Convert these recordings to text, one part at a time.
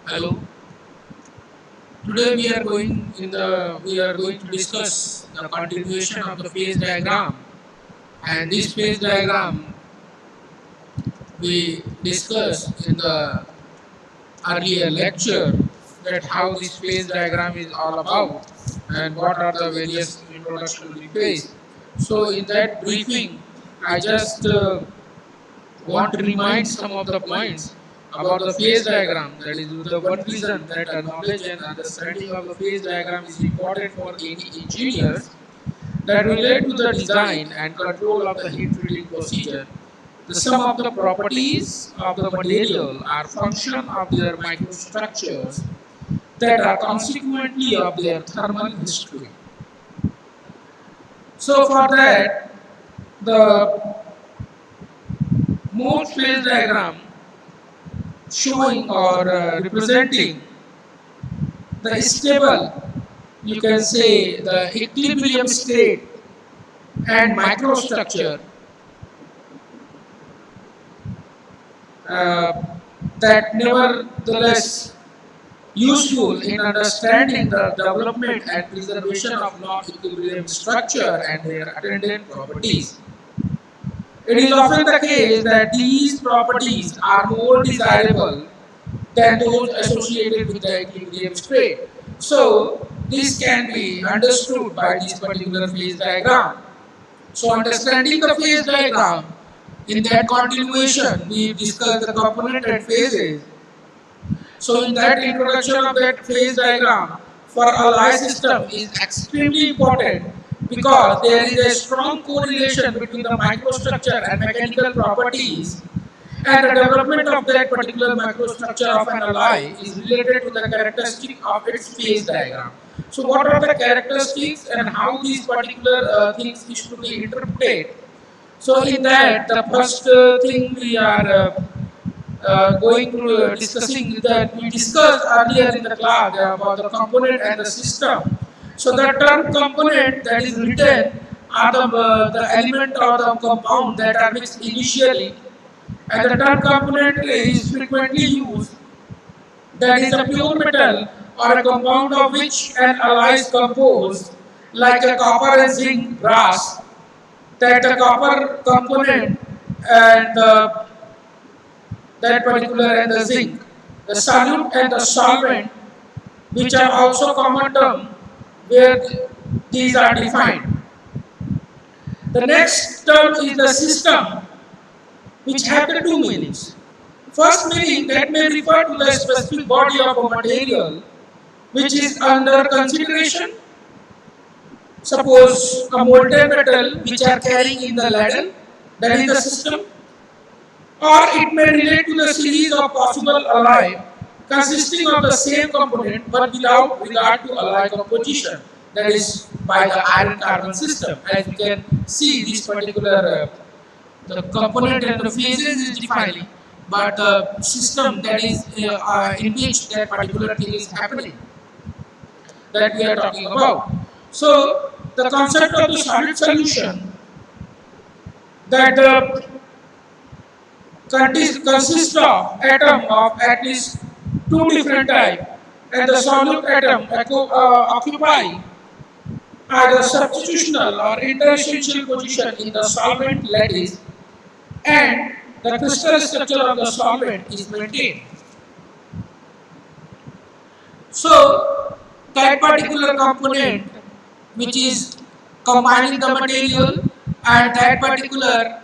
Hello. Today we are going to discuss the continuation of the phase diagram. And this phase diagram we discussed in the earlier lecture, that how this phase diagram is all about and what are the various introductory phase. So in that briefing, I just want to remind some of the points about the phase diagram. That is the one reason that a knowledge and understanding of the phase diagram is important for any engineers that relate to the design and control of the heat treating procedure. The sum of the properties of the material are function of their microstructures that are consequently of their thermal history. So for that, the most phase diagram showing or representing the stable, you can say the equilibrium state and microstructure, uh, that nevertheless useful in understanding the development and preservation of non-equilibrium structure and their attendant properties. It is often the case that these properties are more desirable than those associated with the equilibrium state. So, this can be understood by this particular phase diagram. So, understanding the phase diagram, in that continuation, we discuss the component and phases. So, in that introduction of that phase diagram, for a light system is extremely important because there is a strong correlation between the microstructure and mechanical properties, and the development of that particular microstructure of an alloy is related to the characteristic of its phase diagram. So what are the characteristics and how these particular things is to be interpreted? So in that, the first thing we are going to discussing that we discussed earlier in the class about the component and the system. So the term component that is written are the element or the compound that are mixed initially, and the term component is frequently used, that is a pure metal or a compound of which an alloy is composed, like a copper and zinc brass, that the copper component and that particular and the zinc, the solute and the solvent, which are also common term where these are defined. The next term is the system, which have the two meanings. First meaning that may refer to the specific body of a material which is under consideration. Suppose a molten metal which are carrying in the ladle, that is the system, or it may relate to the series of possible alloy consisting of the same component but without regard to alloy composition, that is by the iron carbon system. As we can see, this particular the component and the phases is defining, but the system that is in which that particular thing is happening, that we are talking about. So the concept of the solid solution, that consists of atom of at least two different types, and the solute atom occupy either substitutional or interessential position in the solvent lattice, and the crystal structure of the solvent is maintained. So that particular component which is combining the material and that particular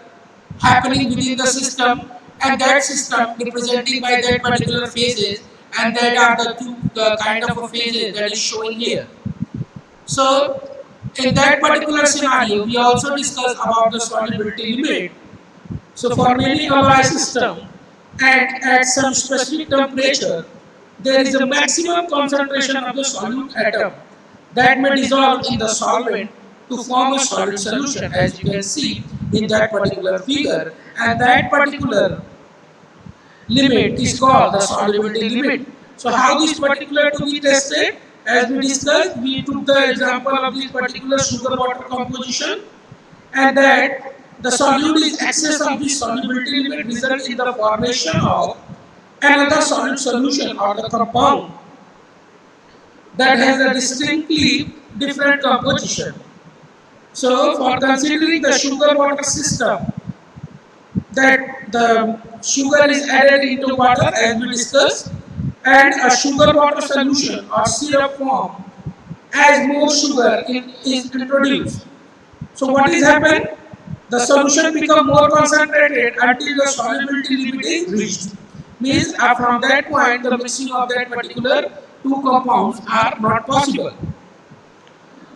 happening within the system, and that system representing by that particular phases, and that are the two kind of a phases that is showing here. So in that particular scenario we also discuss about the solubility limit. So for many alloy system, and at some specific temperature, there is a maximum concentration of the solute atom that may dissolve in the solvent to form a solid solution, as you can see in that particular figure. And that particular limit is called the solubility limit. So how this particular to be tested? As we discussed, we took the example of this particular sugar water composition, and that the soluble is excess of the solubility limit results in the formation of another solid solution or the compound that has a distinctly different composition. So, for considering the sugar water system, that the sugar is added into water as we discussed, and a sugar water solution or syrup form as more sugar is introduced. So what is happened? The solution become more concentrated until the solubility limit is reached. Means from that point the mixing of that particular two compounds are not possible,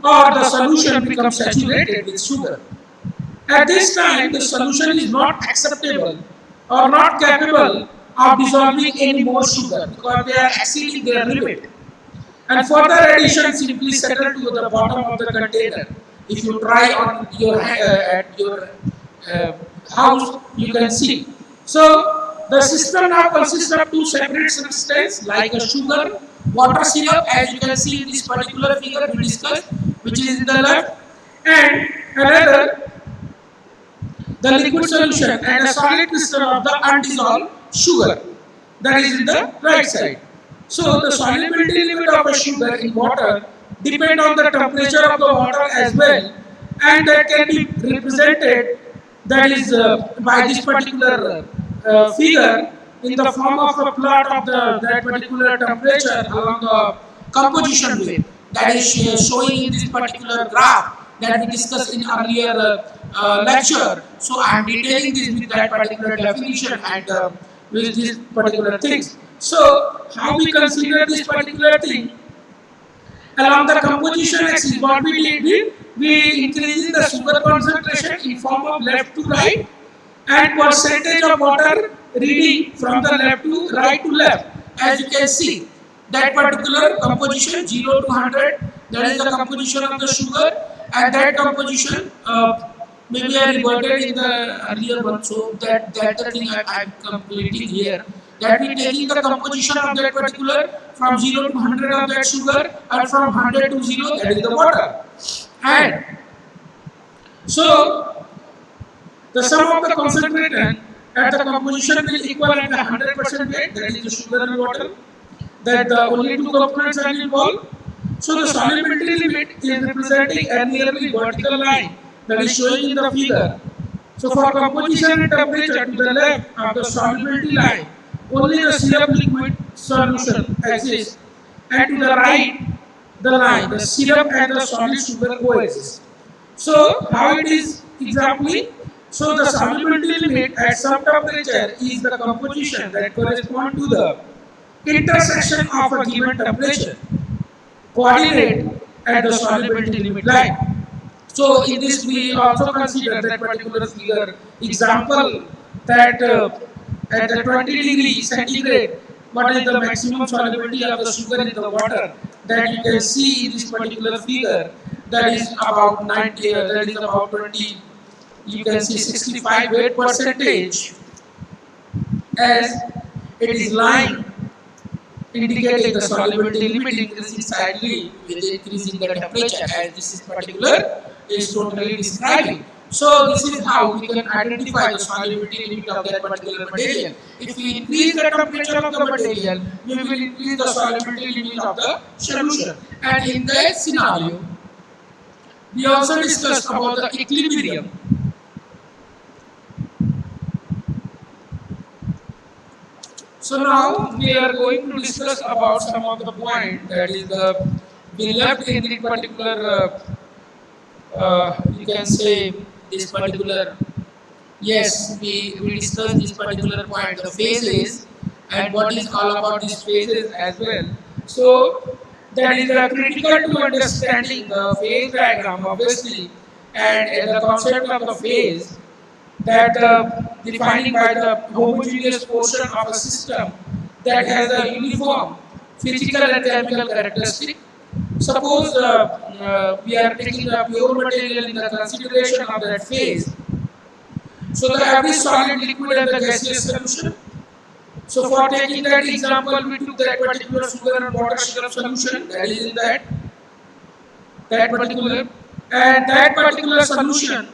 or the solution becomes saturated with sugar. At this time, the solution is not acceptable or not capable of dissolving any more sugar because they are exceeding their limit. And further addition simply settle to the bottom of the container. If you try on your at your house, you can see. So the system now consists of two separate substances like a sugar, water syrup, as you can see in this particular figure we discussed, which is in the left, and another the liquid solution and a solid crystal of the undissolved sugar, that is in the right side. So the solubility limit of a sugar in water depend on the temperature of the water as well, and that can be represented, that is by this particular figure in the form of a plot of that particular temperature along the composition wave, that is showing in this particular graph that we discussed in earlier lecture. So I am detailing this with that particular definition and with these particular things. So how we consider this particular thing along the composition axis? What we did, we increasing the sugar concentration in form of left to right and percentage of water reading from the left to right to left. As you can see, that particular composition 0 to 100, that is the composition of the sugar, and that composition maybe I reverted in the earlier one, so that the thing I'm completing here. That we taking the composition of that particular from 0 to 100 of that sugar, and from 100 to 0 that is the water. And so the sum of the concentration at the composition will equal at the 100% weight, that is the sugar and water, that the only two components are involved. So the solubility limit is representing a nearly vertical line that is showing in the figure. So for composition and temperature, to the left of the solubility line, only the syrup liquid solution exists, and to the right, the line, the syrup and the solid sugar coexist. So how it is exactly? So the solubility limit at some temperature is the composition that corresponds to the intersection of a given temperature coordinate at the solubility limit line. So in this we also consider that particular figure example, that at the 20 degree centigrade, what is the maximum solubility of the sugar in the water, that you can see in this particular figure, that is about 90, that is about 20, you can see 65 weight percentage, as it is lying indicating the solubility limit increasing slightly with increasing the temperature, as this is particular is totally describing. So this is how we can identify the solubility limit of that particular material. If we increase the temperature of the material, we will increase the solubility limit of the solution. And in that scenario, we also discussed about the equilibrium. So now we are going to discuss about some of the point, that is the we left in the particular you can say this particular, yes, we discussed this particular point, the phases, and what is all about these phases as well. So that is critical to understanding the phase diagram obviously, and the concept of the phase, that defining by the homogeneous portion of a system that has a uniform physical and chemical characteristic. Suppose we are taking a pure material in the consideration of that phase. So the average solid, liquid and the gaseous solution. So for taking that example, we took that particular sugar and water syrup solution, that is in that particular, and that particular solution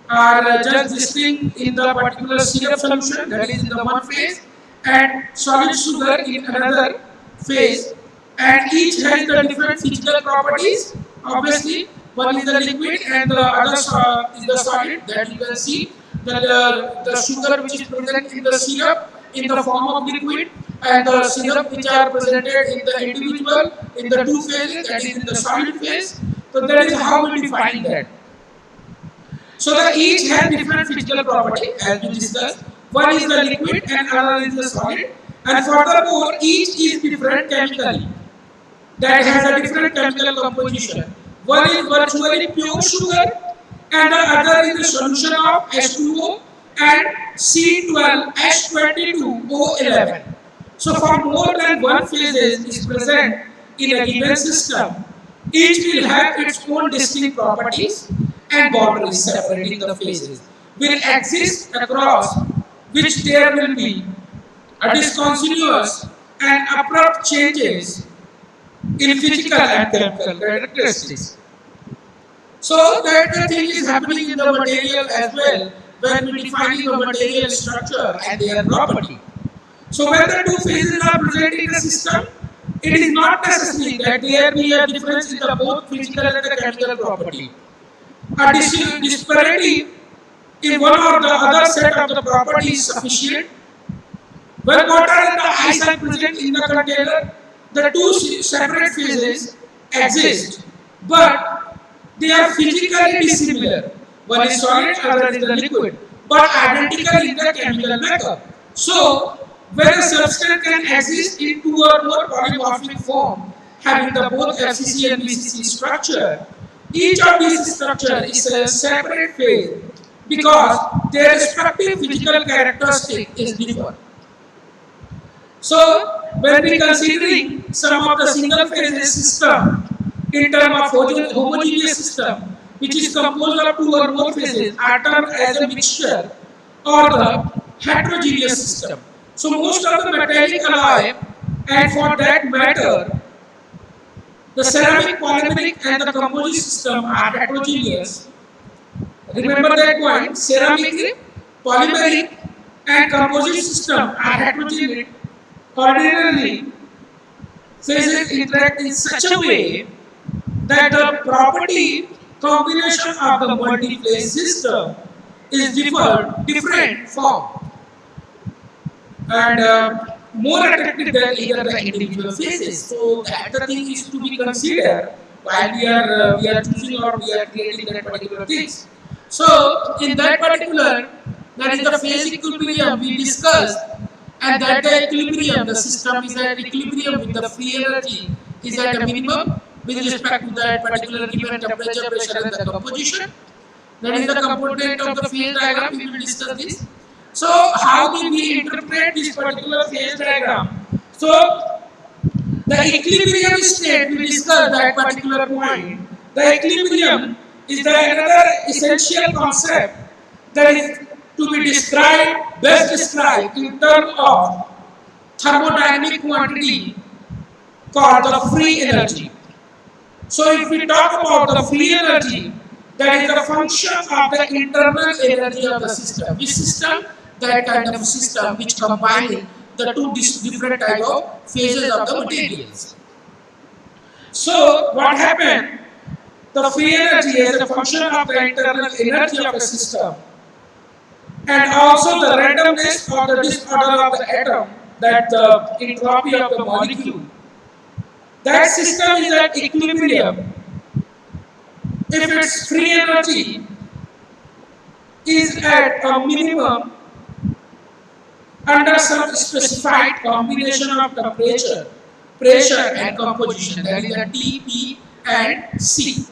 are just distinct in the particular syrup solution, that is in the one phase, and solid sugar in another phase, and each has the different physical properties. Obviously, one is the liquid and the other is the solid. That you can see that the sugar which is present in the syrup in the form of liquid, and the syrup which are presented in the individual in the two phases, that is in the solid phase. So that is how we define that. So the each has different physical property as we discussed. One is the liquid and another is the solid. And furthermore, each is different chemically. That has a different chemical composition. One is virtually pure sugar and the other is the solution of H2O and C12H22O11. So for more than one phase is present in a given system, each will have its own distinct properties and boundaries separating the phases will exist across which there will be a discontinuous and abrupt changes in physical and chemical characteristics. So that the thing is happening in the material as well when we define the material structure and their property. So when the two phases are present in the system, it is not necessary that there be a difference in the both physical and the chemical property. A disparity in one or the other set of the property is sufficient. When water and the ice are present in the container, the two separate phases exist, but they are physically dissimilar. One is solid, other is the liquid, but identical in the chemical makeup. So, when a substance can exist in two or more polymorphic form, having the both FCC and BCC structure, each of these structures is a separate phase because their respective physical characteristic is different. So, when we considering some of the single phase system in terms of homogeneous system, which is composed of two or more phases, are termed as a mixture or the heterogeneous system. So, most of the metallic alloy, and for that matter, the ceramic, polymeric, and the composite system are heterogeneous. Remember that point: ceramic, polymeric, and composite system are heterogeneous. Ordinarily, phases interact in such a way that the property combination of the multi-phase system is different form and more attractive than either the individual phases. So that the thing is to be considered while we are choosing or we are creating that particular things. So in that particular, that is the phase equilibrium we discussed, and that the equilibrium, the system is at equilibrium with the free energy is at a minimum with respect to that particular given temperature, pressure, and the composition. That is the component of the phase diagram. We will discuss this. So, how do we interpret this particular phase diagram? So, the equilibrium state, we discussed that particular point. The equilibrium is the another essential concept that is to be described, best described in terms of thermodynamic quantity called the free energy. So if we talk about the free energy, that is the function of the internal energy of the system. Which system? That kind of system which combines the two different type of phases of the materials. So what happened? The free energy is a function of the internal energy of a system, and also the randomness or the disorder of the atom, that the entropy of the molecule. That system is at equilibrium if its free energy is at a minimum under some specified combination of temperature, pressure, and composition. That is the T, P, and C.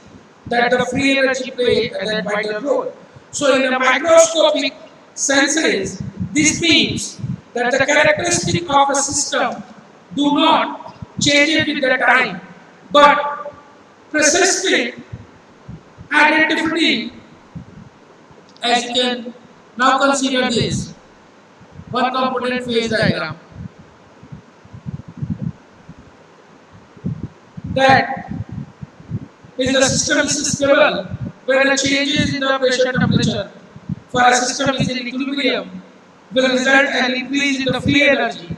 That the free energy play that vital role. So in the microscopic senses, this means that the characteristic of a system do not change with the time, but persistent identity. As you can now consider this one component phase diagram, that is the system is stable when the changes in the pressure temperature for a system is in equilibrium will result an increase in the free energy,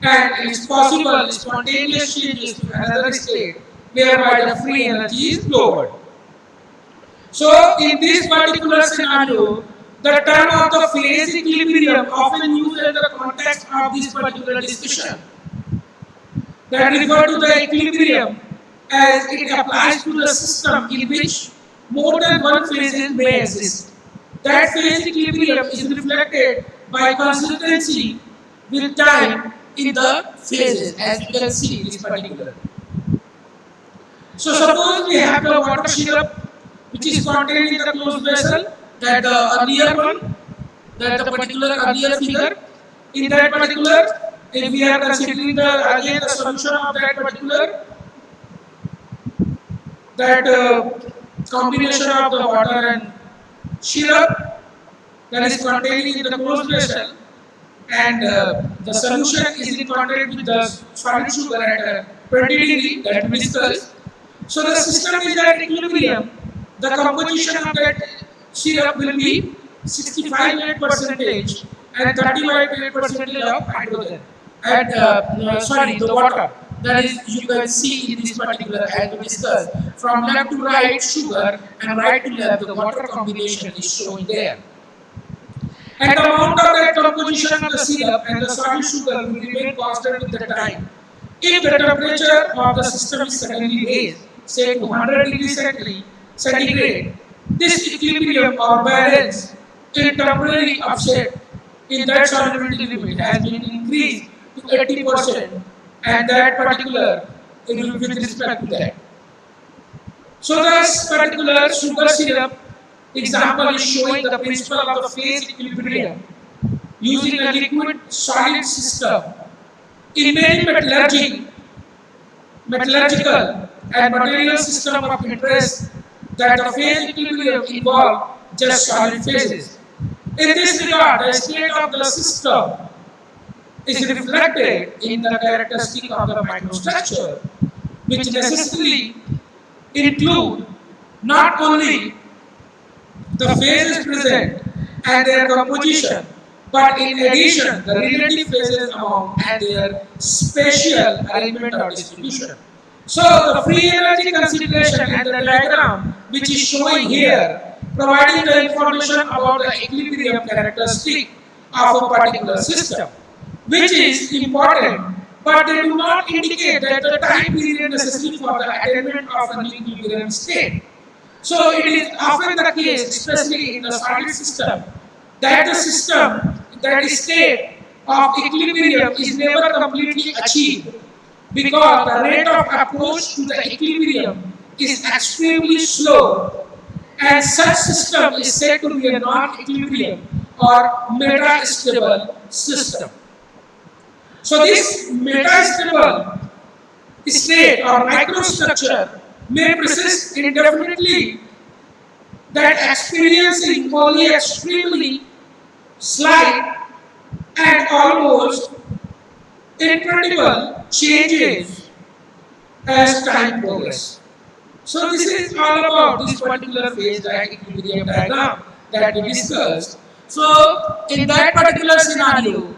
and it's possible spontaneous changes to another state whereby the free energy is lowered. So, in this particular scenario, the term of the phase equilibrium often used in the context of this particular discussion that refer to the equilibrium as it applies to the system in which more than one phase may exist. That phase equilibrium is reflected by consistency with time in the phases, as you can see in this particular. So suppose we have the water syrup which is contained in the closed vessel, that the earlier one, that the particular earlier figure. In that particular, if we are considering the again the solution of that particular, that combination of the water and syrup that is contained in the closed vessel, and the solution is in contact with the solid sugar at 20 degree that we discussed. So the system is at equilibrium. The composition of that syrup will be 65% and 35% of hydrogen. And the water. That is, you can see in this particular, as we discussed, from left to right sugar and right to left the water combination is shown there. And the amount of that composition of the syrup and the solid sugar will remain constant with the time. If the temperature of the system is suddenly raised, say to 100 degrees centigrade, this equilibrium or balance in temporary upset in that solubility limit has been increased to 80%, and that particular with respect to that. So this particular sugar syrup example is showing the principle of the phase equilibrium using a liquid solid system. In many metallurgical and material system of interest, that the phase equilibrium involve just solid phases. In this regard, the state of the system is reflected in the characteristic of the microstructure, which necessarily include not only the phases present and their composition, but in addition the relative phases among and their spatial arrangement or distribution. So the free energy consideration and the diagram which is showing here, providing the information about the equilibrium characteristic of a particular system, which is important, but they do not indicate that the time period necessary for the attainment of an equilibrium state. So it is often the case, especially in the solid system, that the system, that state of equilibrium is never completely achieved, because the rate of approach to the equilibrium is extremely slow, and such system is said to be a non-equilibrium or meta-stable system. So this meta-stable state or microstructure may persist indefinitely, that experiencing only extremely slight and almost imperceptible changes as time progresses. So this is all about this particular phase equilibrium diagram that we discussed. So in that particular scenario,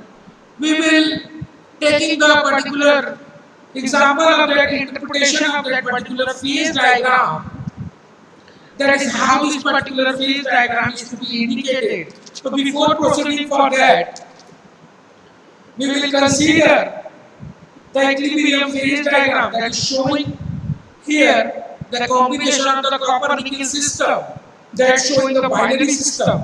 we will taking the particular example of that interpretation of that particular phase diagram. That is how this particular phase diagram is to be indicated. So before proceeding for that, we will consider the equilibrium phase diagram that is showing here the combination of the copper nickel system, that is showing the binary system,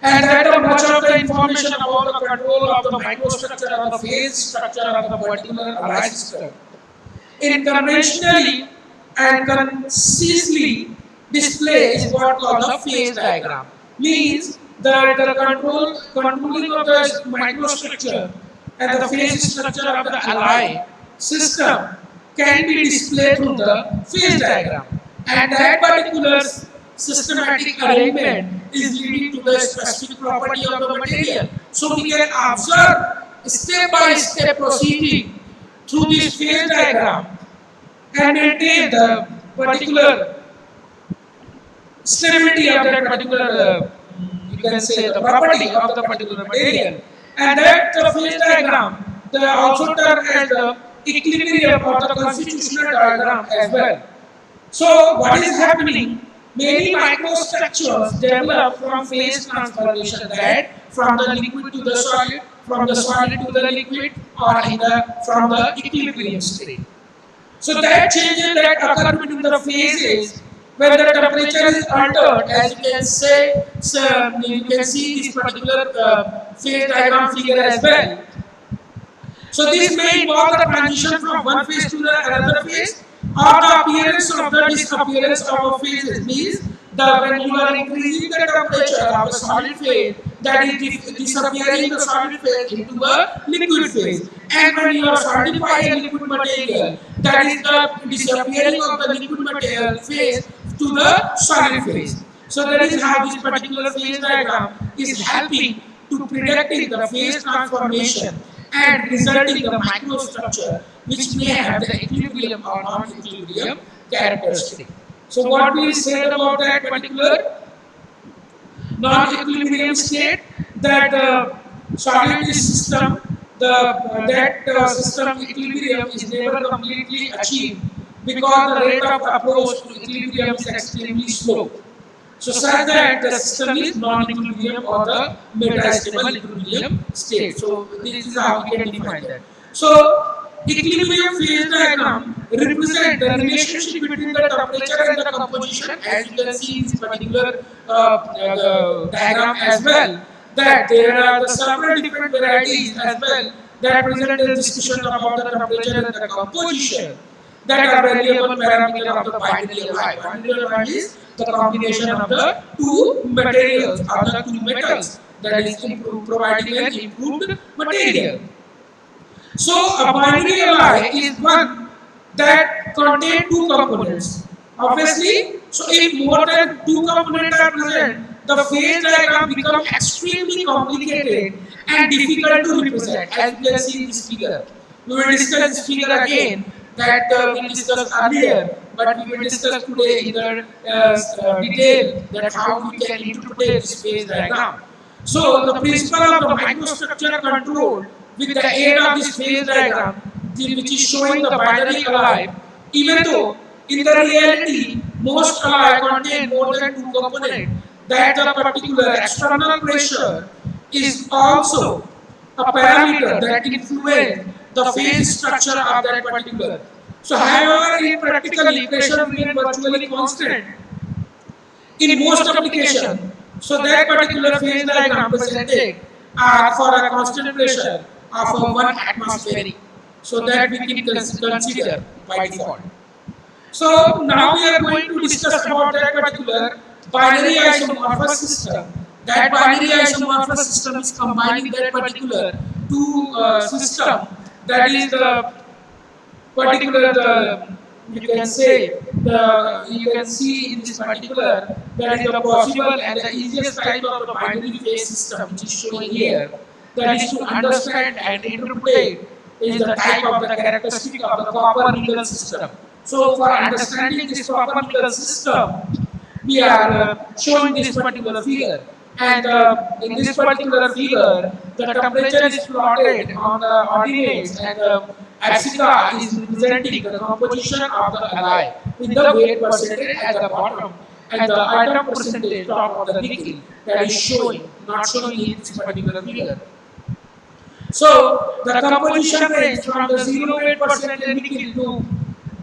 and that much of the information about the control of the microstructure or the phase structure of the particular alloy system in conventionally and concisely display is what called the phase diagram. Means that the controlling of the microstructure and the phase structure of the alloy system can be displayed through the phase diagram, and that particular systematic arrangement is leading to the specific property of the material. So we can observe step by step proceeding through this phase diagram and maintain the particular stability of that particular you can say the property of the particular material, and that the phase diagram they are also termed as the equilibrium or the constitutional diagram as well. So what is happening? Many microstructures develop from phase transformation, that from the liquid to the solid, from the solid to the liquid, or in the from the equilibrium state. So that changes that occur between the phases when the temperature is altered, as you can say, so you can see this particular phase diagram figure as well. So this may involve the transition from one phase to the another phase, or the appearance of the disappearance of a phase. Means the when you are increasing the temperature of a solid phase, that is disappearing the solid phase into a liquid phase, and when you are solidifying a liquid material, that is the disappearing of the liquid material phase to the solid phase. So that is how this particular phase diagram is helping to predicting the phase transformation and resulting the microstructure which may have the equilibrium or non-equilibrium characteristic. So what we said about that particular non-equilibrium state, that solid system, that system equilibrium is never completely achieved because the rate of approach to equilibrium is extremely slow. So such that the system is non-equilibrium or the metastable equilibrium state. So this is how we can define that. So equilibrium phase diagram represent the relationship between the temperature and the composition, as you can see in this particular diagram as well. That there are the several different varieties as well that present a discussion about the temperature and the composition, that are variable parameter of the binary alloy. Binary alloy is the combination of the two materials or the two metals, that is providing an improved material. So a binary alloy is one that contains two components. Obviously, so if more than two components are present, the phase diagram becomes extremely complicated and difficult to represent, as you can see in this figure. We will discuss this figure again, that we discussed earlier, but we will discuss today in the detail that how we can interpret this phase diagram. So the principle of the microstructure control with the aid of this phase diagram, which is showing the binary alloy, even though in the reality most alloy contain more than two components, that the particular external pressure is also a parameter that influences the phase structure of that particular. So however, in practically pressure remains virtually constant in most applications. So that particular phase diagram presented for a constant pressure of 1 atmosphere. So that we can consider by default. So now we are going to discuss about that particular binary isomorphous system. That binary isomorphous system is combining that particular two system, that is the particular you can say you can see in this particular that is the possible and the easiest type of the binary phase system which is shown here, that is to understand and interpret is the type of the characteristic of the copper nickel system. So for understanding this copper nickel system, we are showing this particular figure, and in this particular figure the temperature is plotted on the ordinates, and the Epsilon is representing the composition of the alloy with the weight percentage at the bottom and the atom percentage top of the nickel, that is showing, not showing in this particular figure. So the composition range from the 0 weight percentage nickel to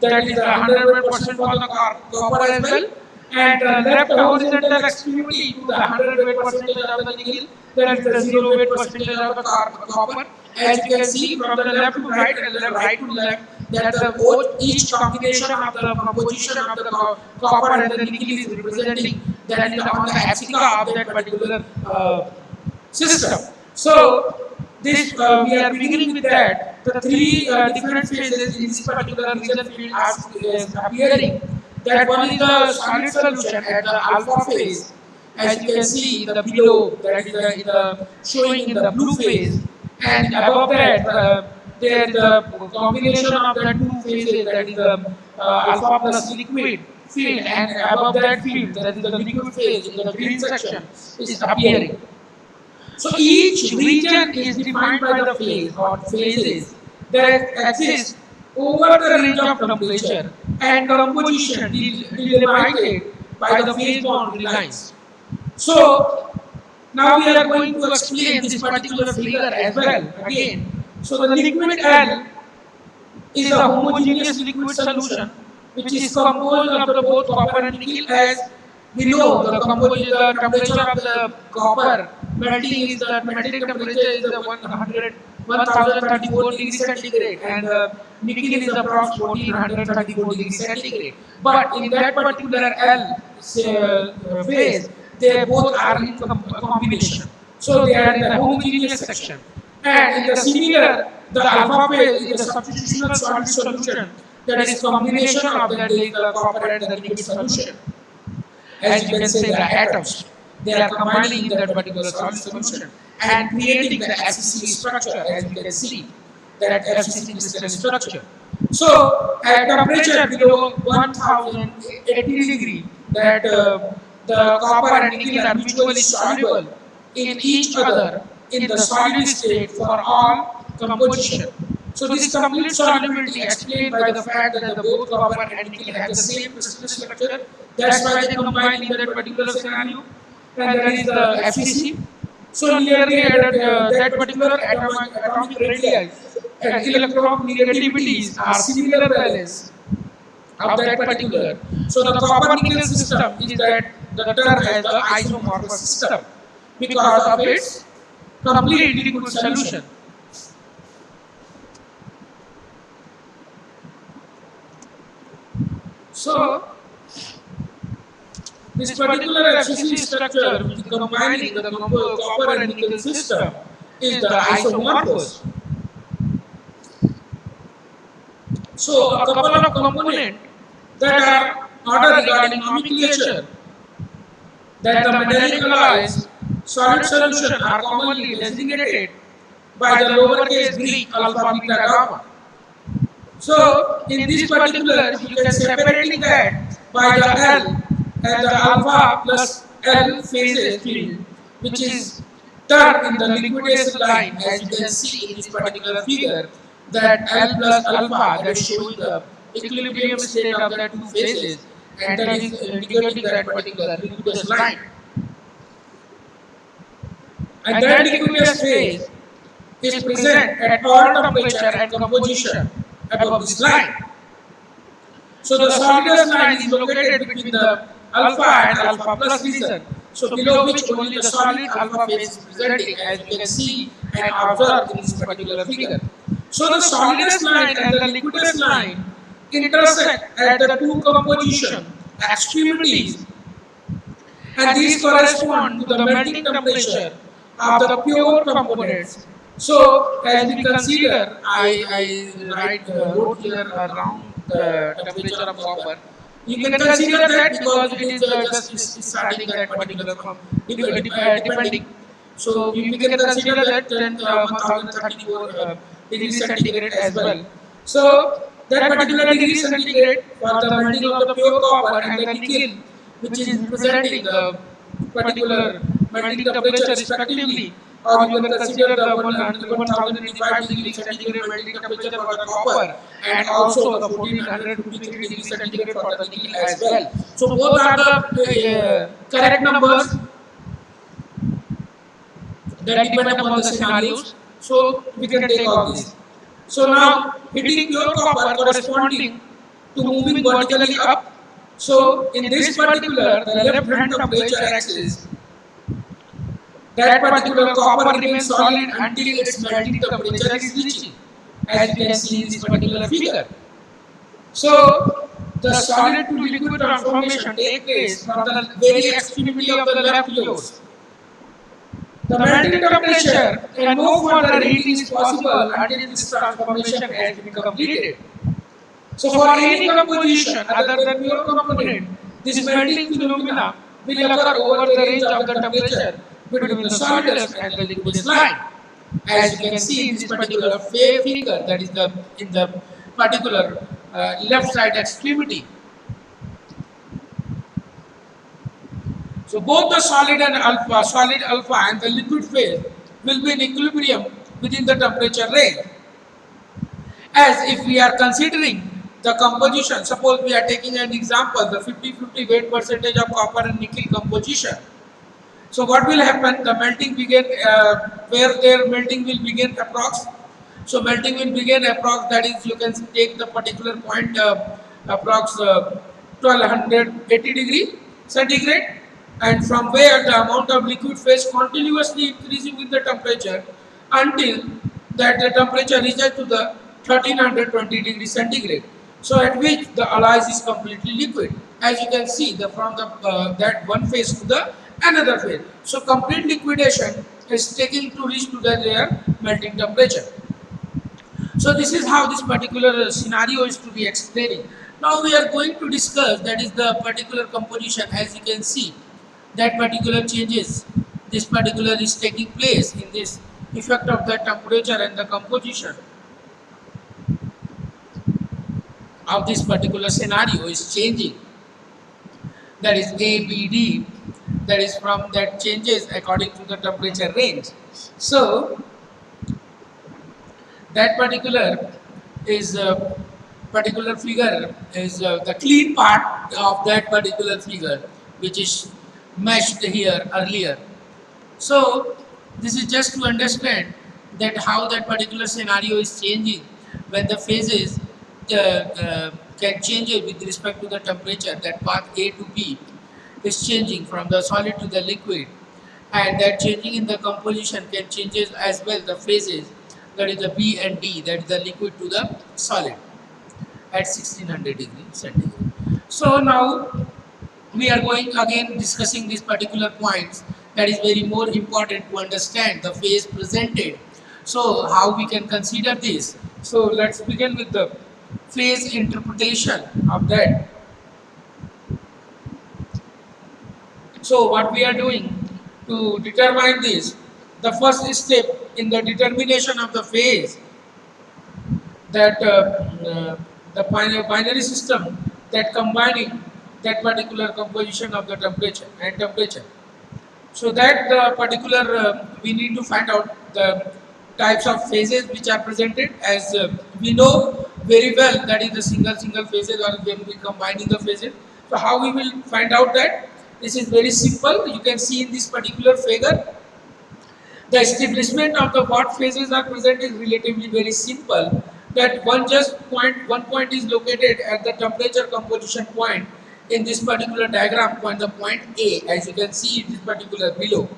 that is the 100 weight percent for the copper as well, and left horizontal extremity to the 100 weight percentage of the nickel, that is the 0 weight percentage of the copper. As you can see from the left to right and the right to left, that each combination of the composition of the copper and the nickel is representing that is on the epsilon of that particular system. So this we are beginning with that the three different phases in this particular region field is appearing. That one is the solid solution at the alpha phase, as you can see in the below, that is the showing in the blue phase, and above that there is the combination of the two phases, that is the alpha plus liquid, field, and above that field, that is the liquid phase in the green section, is appearing. So each region is defined by the phase or phases that exist over the range of temperature and composition delimited by the phase boundary lines. So now we are going to explain this particular figure as well again. So the liquid L is a homogeneous liquid solution which is composed of the both copper and nickel. As we know, the temperature of the copper melting is the melting temperature is the 1034 degrees centigrade, and the nickel is approximately 1434 degrees centigrade. But in that particular L phase, they both are in combination. So they are in the homogeneous section. And in the similar, the alpha phase is the substitutional solid solution, that is combination of that is the copper and the nickel solution. As you can say, the atoms, they are combining in that particular solid solution and creating the FCC structure. As you can see, that FCC crystalline structure. So at temperature below 1080 degree, that the copper and nickel are mutually soluble in each other in the solid state for all composition. So this complete solubility explained by the fact that the both copper and nickel have the same crystal structure. That's why they combine in that particular scenario, and that is the FCC. So nearly at that particular atomic radii and electron negativities are similar valence of that particular. So the copper nickel system is that the term as the isomorphous system because of its complete liquid solution. So this particular FCC structure, which is combining the copper and nickel system, is the isomorphous. So a couple of components that are ordered regarding nomenclature, that the metallic alloys solid solution are commonly designated by the lowercase Greek alpha, beta, gamma. So in this particular, you can separately that by the L and the alpha plus L phases field, which is turned in the liquidation line, as you can see in this particular figure, that L plus alpha, that is showing the equilibrium state of the two phases, and that is indicating that particular liquidation line. And that liquidous phase is present at all temperature and composition above this line. So the solidus line is located between the alpha and alpha plus region. So below which only the solid alpha phase is presenting, as you can see and observe in this particular figure. So the solidus line and the liquidus line intersect at the two composition extremities, and these correspond to the melting temperature of the pure components. So as we consider, I wrote here around the temperature of copper. You can consider that because it is just starting that particular depending. So we can consider that 1034 degrees centigrade as well. So that particular degree centigrade for the melting of the pure copper and the nickel, which is representing the particular melting temperature respectively, or you can consider the 1085 degrees centigrade melting temperature for the copper and also the 1453 degrees centigrade for the nickel as well. So both are the correct numbers that depend upon the scenarios. So we can take all these. So now hitting pure copper corresponding to moving vertically up. So in this particular, the left hand temperature axis, that particular copper remains solid until its melting temperature is reaching, as you can see in this particular figure. So the solid to liquid transformation takes place from the very extremity of the left lobes. The melting temperature and no further heating is possible until this transformation has been completed. So for any composition other than pure component, this melting phenomena will occur over the range of the temperature between the solidus and the liquidus line. As you can see in this particular figure, that is in the particular left side extremity. So both the solid alpha and the liquid phase will be in equilibrium within the temperature range. As if we are considering the composition, suppose we are taking an example, the 50-50 weight percentage of copper and nickel composition. So what will happen? The melting begin where their melting will begin approx. So melting will begin approx, that is you can take the particular point approx 1280 degree centigrade, and from where the amount of liquid phase continuously increasing with the temperature until that the temperature reaches to the 1320 degree centigrade. So at which the alloys is completely liquid. As you can see, the from the that one phase to the another phase. So complete liquidation is taking to reach to their melting temperature. So this is how this particular scenario is to be explaining. Now we are going to discuss, that is the particular composition. As you can see, that particular changes, this particular is taking place in this effect of the temperature and the composition of this particular scenario is changing. That is ABD, that is from that changes according to the temperature range. So that particular figure is the clean part of that particular figure, which is meshed here earlier. So this is just to understand that how that particular scenario is changing when the phases can change it with respect to the temperature. That path A to B is changing from the solid to the liquid, and that changing in the composition can changes as well the phases, that is the B and D, that is the liquid to the solid at 1600 degree centigrade. So now we are going again discussing these particular points, that is very more important to understand the phase presented. So how we can consider this? So let's begin with the phase interpretation of that. So what we are doing to determine this, the first step in the determination of the phase, that the binary system that combining that particular composition of the temperature and temperature. So that particular we need to find out the types of phases which are presented, as we know very well that is the single phases, or when we combining the phases. So how we will find out that? This is very simple. You can see in this particular figure the establishment of the what phases are present is relatively very simple. That one point is located at the temperature composition point in this particular diagram, point the point A, as you can see in this particular below.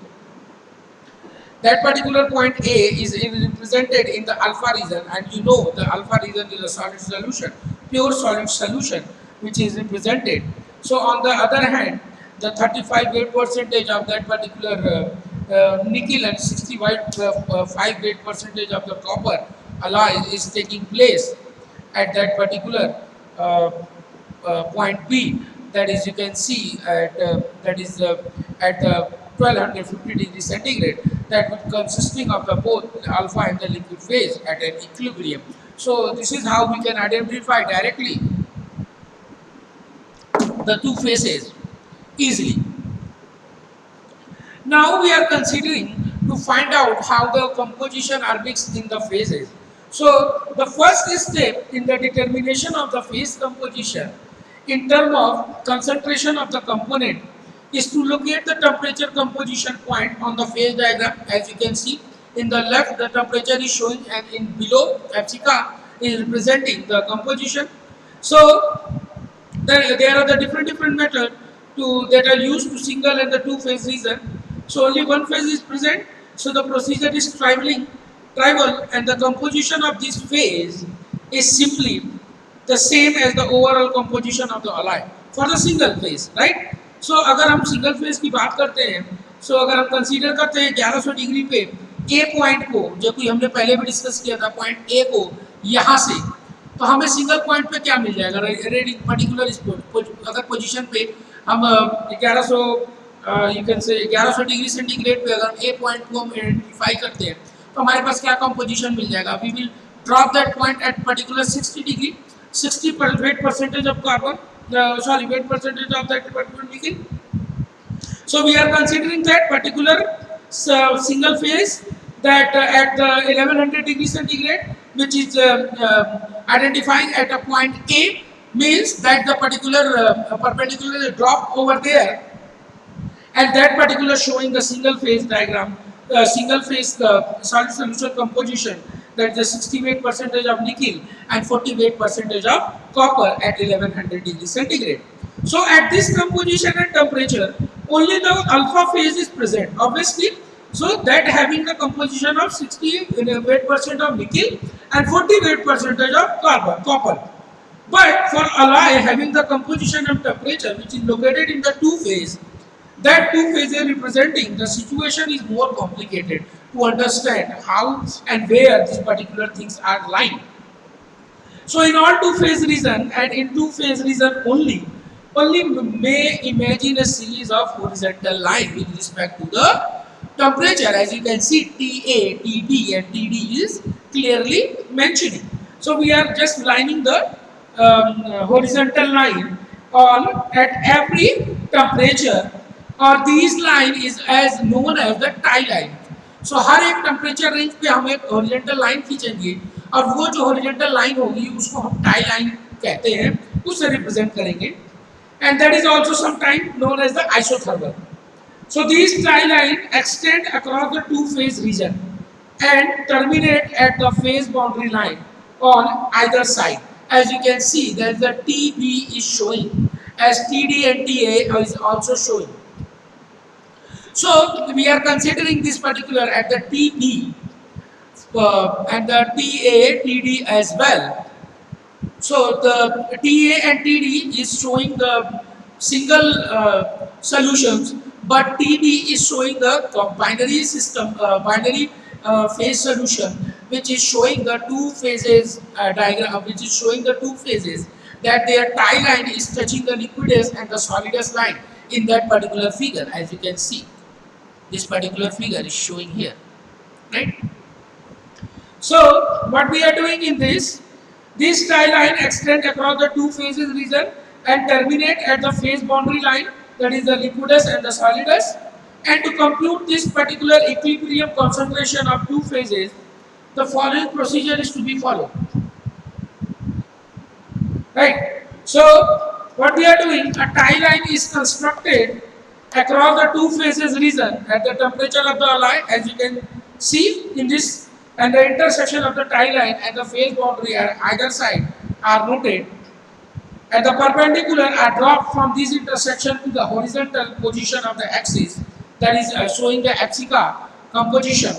That particular point A is represented in the alpha region, and you know the alpha region is a solid solution, pure solid solution, which is represented. So on the other hand, the 35 weight percentage of that particular nickel and 65 weight percentage of the copper alloy is taking place at that particular point B. That is, you can see at that is at 1250 degree centigrade, that would consisting of the both alpha and the liquid phase at an equilibrium. So this is how we can identify directly the two phases easily. Now we are considering to find out how the composition are mixed in the phases. So the first step in the determination of the phase composition in terms of concentration of the component is to locate the temperature composition point on the phase diagram. As you can see in the left, the temperature is showing, and in below epsilon is representing the composition. So there are the different methods that are used to single and the two phase region. So only one phase is present. So the procedure is trivial, and the composition of this phase is simply the same as the overall composition of the alloy for the single phase, right? So अगर हम single phase की बात करते हैं, so अगर हम consider करते हैं 1100 डिग्री पे ए पॉइंट को, जो कि हमने पहले भी डिस्कस किया था, पॉइंट ए को यहाँ से, तो हमें सिंगल पॉइंट पे क्या मिल जाएगा? रेडी पर्टिकुलर अगर पोजीशन पे हम 1100 you can say 1100 degree centigrade पे अगर ए पॉइंट को हम आइडेंटिफाई करते हैं, तो हमारे पास क्या कंपोजिशन मिल जाएगा? We will drop that point at particular 60 degree, 60 weight percentage of carbon, weight percentage of that particular nickel, So we are considering that particular single phase that at the 1100 degree centigrade, which is identifying at a point A, means that the particular perpendicular drop over there, and that particular showing the single phase diagram, single phase solid solution composition, that is the 60 weight percentage of nickel and 40 weight percentage of copper at 1100 degree centigrade. So at this composition and temperature, only the alpha phase is present, obviously. So that having the composition of 60 weight percent of nickel and 40 weight percentage of copper. But for alloy having the composition and temperature which is located in the two phase, that two phases representing the situation is more complicated to understand how and where these particular things are lying. So in all two phase region and in two phase region only may imagine a series of horizontal line with respect to the temperature. As you can see, TA, TB and TD is clearly mentioning. So we are just lining the horizontal line on at every temperature, और these line is as known as the tie line. So हर एक temperature range पे हम एक horizontal line खींचेंगे और वो जो horizontal line होगी उसको हम टाई लाइन कहते हैं, उससे रिप्रेजेंट करेंगे, and that is also sometimes known as the isothermal. So these tie line extend across the two phase region and terminate at the phase boundary line on either side. As you can see, that the TB is showing, as TD and TA is also showing. So we are considering this particular at the TB and the TA, TD as well. So the TA and TD is showing the single solutions, but TB is showing the binary system, binary phase solution, which is showing the two phases diagram, which is showing the two phases that their tie line is touching the liquidus and the solidus line in that particular figure. As you can see, this particular figure is showing here, right? So what we are doing in this tie line extend across the two phases region and terminate at the phase boundary line, that is the liquidus and the solidus. And to compute this particular equilibrium concentration of two phases, the following procedure is to be followed. Right. So what we are doing, a tie line is constructed across the two phases region at the temperature of the alloy, as you can see in this, and the intersection of the tie line and the phase boundary at either side are noted, and the perpendicular are dropped from this intersection to the horizontal position of the axis, that is showing the Apsica composition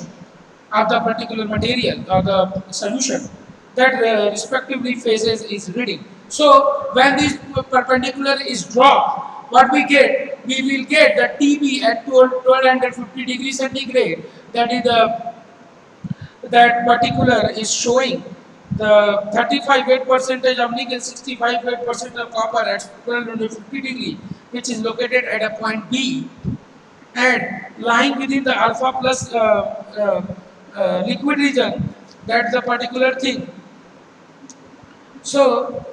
of the particular material or the solution that respectively phases is reading. So when this perpendicular is dropped, what we get? We will get the TB at 1250 degrees centigrade. That is that particular is showing the 35 weight percentage of nickel, 65 weight percent of copper at 1250 degree, which is located at a point B, and lying within the alpha plus liquid region. That's the particular thing. So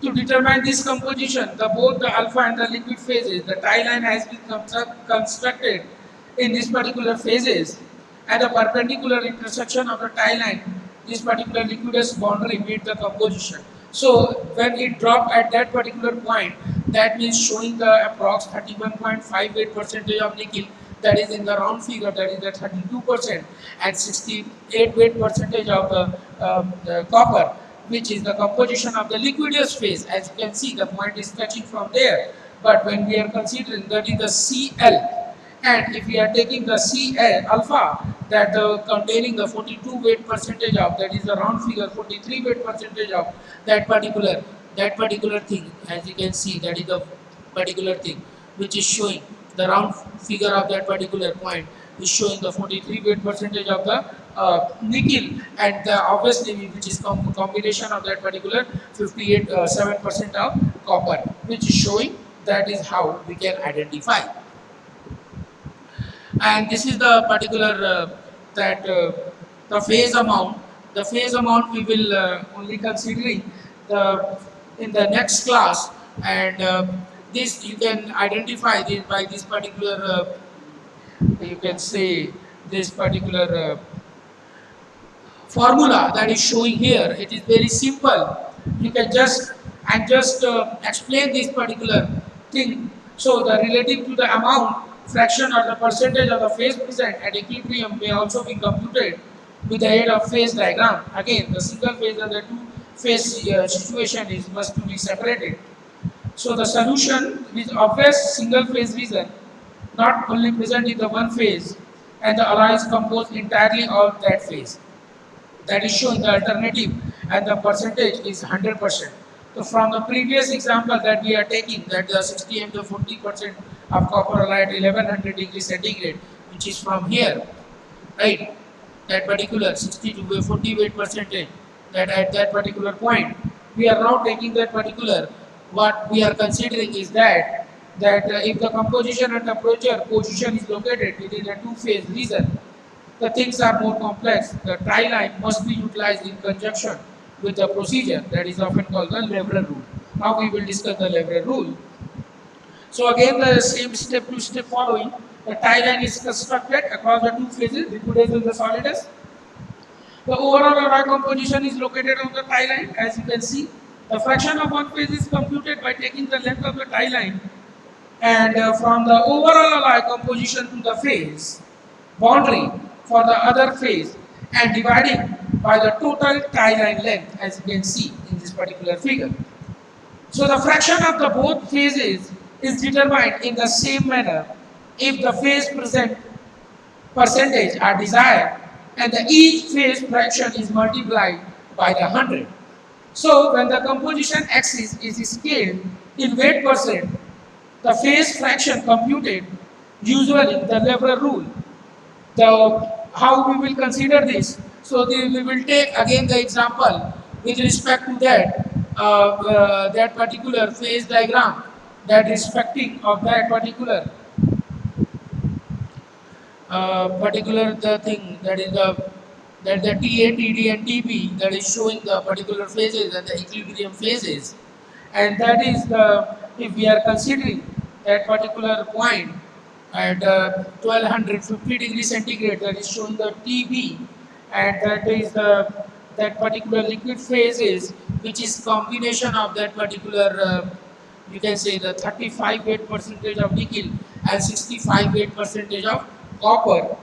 to determine this composition, both the alpha and the liquid phases, the tie line has been constructed in this particular phases, and the perpendicular intersection of the tie line, this particular liquidus boundary made the composition. So when it dropped at that particular point, that means showing the approx 31.58 percentage of nickel, that is in the round figure, that is the 32%, and 68 weight percentage of the copper, which is the composition of the liquidus phase. As you can see, the point is touching from there, but when we are considering that is the CL, and if we are taking the CL alpha, that containing the 42 weight percentage of, that is the round figure, 43 weight percentage of that particular thing, as you can see, that is the particular thing which is showing the round figure of that particular point is showing the 43 weight percentage of the nickel, and obviously which is combination of that particular 58 7% of copper, which is showing. That is how we can identify. And this is the particular the phase amount. The phase amount we will only considering the in the next class, and this you can identify this by this particular you can say this particular formula that is showing here. It is very simple. You can just explain this particular thing. So the relative to the amount, fraction or the percentage of the phase present at equilibrium may also be computed with the aid of phase diagram. Again, the single phase and the two phase situation is must to be separated. So the solution is obvious single phase reason, not only present in the one phase, and the alloy is composed entirely of that phase. That is showing the alternative, and the percentage is 100%. So from the previous example that we are taking, that the 60 m to 40% of copper alloy at 1100 degrees centigrade, which is from here, right? That particular 60 to 40 weight percentage, that at that particular point, we are now taking that particular. What we are considering is that if the composition and temperature position is located within a two-phase region, the things are more complex. The tie line must be utilized in conjunction with the procedure that is often called the Leverett rule. Now we will discuss the Leverett rule. So again, the same step to step following. The tie line is constructed across the two phases, liquid phase and the solid phase. The overall alloy composition is located on the tie line. As you can see, the fraction of one phase is computed by taking the length of the tie line, and from the overall alloy composition to the phase boundary for the other phase, and dividing by the total tie line length, as you can see in this particular figure. So the fraction of the both phases is determined in the same manner if the phase present percentage are desired, and the each phase fraction is multiplied by the 100. So when the composition axis is scaled in weight percent, the phase fraction computed usually the Leverett rule. The how we will consider this? So we will take again the example with respect to that particular phase diagram, that respecting of that particular the thing that is the TA, TD and TB, that is showing the particular phases and the equilibrium phases, and that is the, if we are considering that particular point at 1250 degrees centigrade, that is showing the TB, and that is that particular liquid phases, which is combination of that particular you can say the 35 weight percentage of nickel and 65 weight percentage of copper,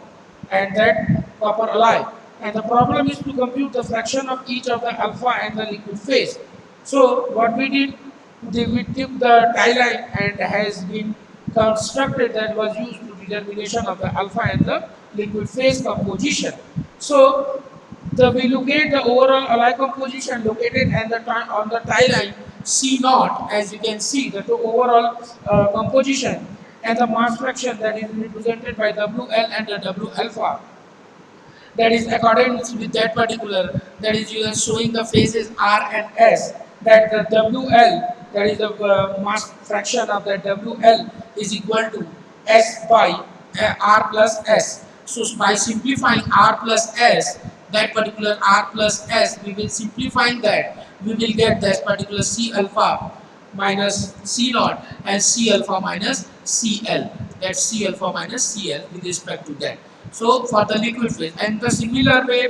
and that copper alloy. And the problem is to compute the fraction of each of the alpha and the liquid phase. So what we did, we took the tie line and has been constructed that was used to determination of the alpha and the liquid phase composition. So we locate the overall alloy composition located and on the tie line C naught, as you can see the overall composition, and the mass fraction that is represented by WL and the W alpha, that is accordance with that particular, that is you are showing the phases R and S, that the WL, that is the mass fraction of the WL, is equal to S by R plus S. So by simplifying R plus S, that particular R plus S, we will simplifying that, we will get this particular C alpha minus C naught and C alpha minus CL. That's C alpha minus CL with respect to that. So for the liquid phase, and the similar way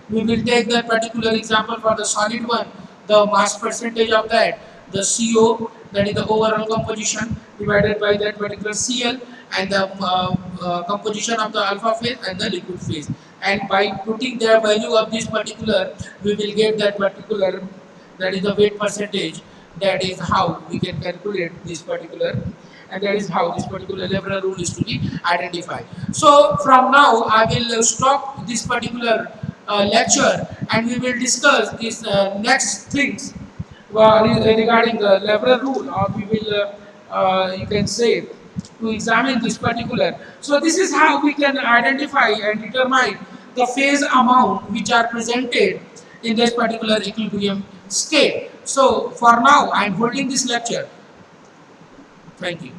we will take that particular example for the solid one, the mass percentage of that, the CO, that is the overall composition divided by that particular CL, and the composition of the alpha phase and the liquid phase, and by putting the value of this particular, we will get that particular, that is the weight percentage. That is how we can calculate this particular, and that is how this particular Leverett rule is to be identified. So from now I will stop this particular lecture, and we will discuss these next things regarding the Leverett rule, or we will you can say to examine this particular. So this is how we can identify and determine the phase amount which are presented in this particular equilibrium state. So for now I am holding this lecture. Thank you.